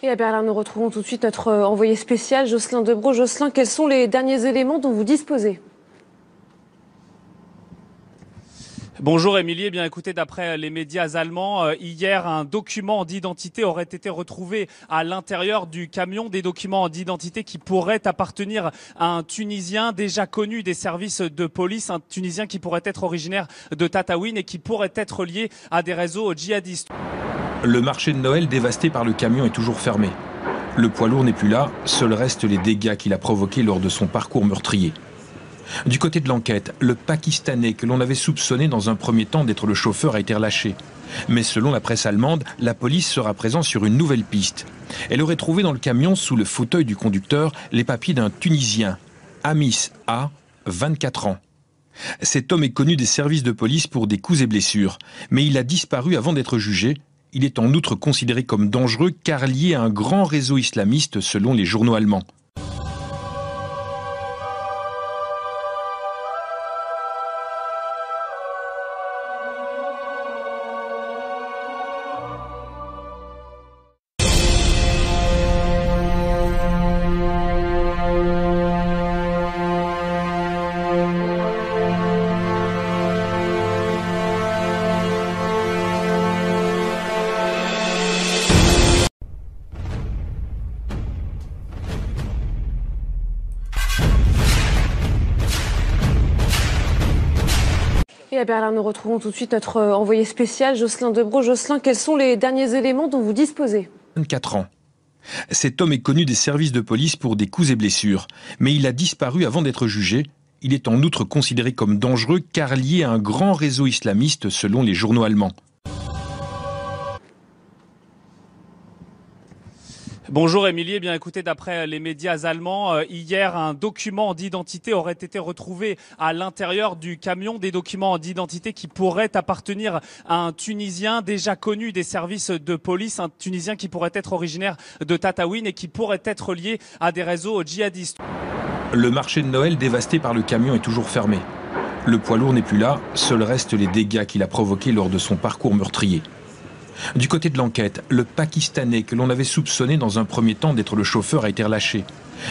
Et à Berlin, nous retrouvons tout de suite notre envoyé spécial, Jocelyn Debroux. Jocelyn, quels sont les derniers éléments dont vous disposez ? Bonjour Émilie, bien écoutez, d'après les médias allemands, hier un document d'identité aurait été retrouvé à l'intérieur du camion, des documents d'identité qui pourraient appartenir à un Tunisien déjà connu des services de police, un Tunisien qui pourrait être originaire de Tataouine et qui pourrait être lié à des réseaux djihadistes. Le marché de Noël dévasté par le camion est toujours fermé. Le poids lourd n'est plus là, seuls restent les dégâts qu'il a provoqués lors de son parcours meurtrier. Du côté de l'enquête, le Pakistanais que l'on avait soupçonné dans un premier temps d'être le chauffeur a été relâché. Mais selon la presse allemande, la police sera présente sur une nouvelle piste. Elle aurait trouvé dans le camion, sous le fauteuil du conducteur, les papiers d'un Tunisien, Amis A, 24 ans. Cet homme est connu des services de police pour des coups et blessures, mais il a disparu avant d'être jugé. Il est en outre considéré comme dangereux car lié à un grand réseau islamiste selon les journaux allemands. Et à Berlin, nous retrouvons tout de suite notre envoyé spécial, Jocelyn Debroux. Jocelyn, quels sont les derniers éléments dont vous disposez ? 24 ans. Cet homme est connu des services de police pour des coups et blessures, mais il a disparu avant d'être jugé. Il est en outre considéré comme dangereux car lié à un grand réseau islamiste selon les journaux allemands. Bonjour Émilie, bien écoutez, d'après les médias allemands, hier un document d'identité aurait été retrouvé à l'intérieur du camion, des documents d'identité qui pourraient appartenir à un Tunisien déjà connu des services de police, un Tunisien qui pourrait être originaire de Tataouine et qui pourrait être lié à des réseaux djihadistes. Le marché de Noël dévasté par le camion est toujours fermé. Le poids lourd n'est plus là, seuls restent les dégâts qu'il a provoqués lors de son parcours meurtrier. Du côté de l'enquête, le Pakistanais que l'on avait soupçonné dans un premier temps d'être le chauffeur a été relâché.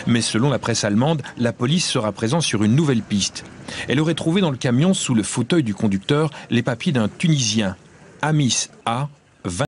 Mais selon la presse allemande, la police sera présente sur une nouvelle piste. Elle aurait trouvé dans le camion, sous le fauteuil du conducteur, les papiers d'un Tunisien, Amis A,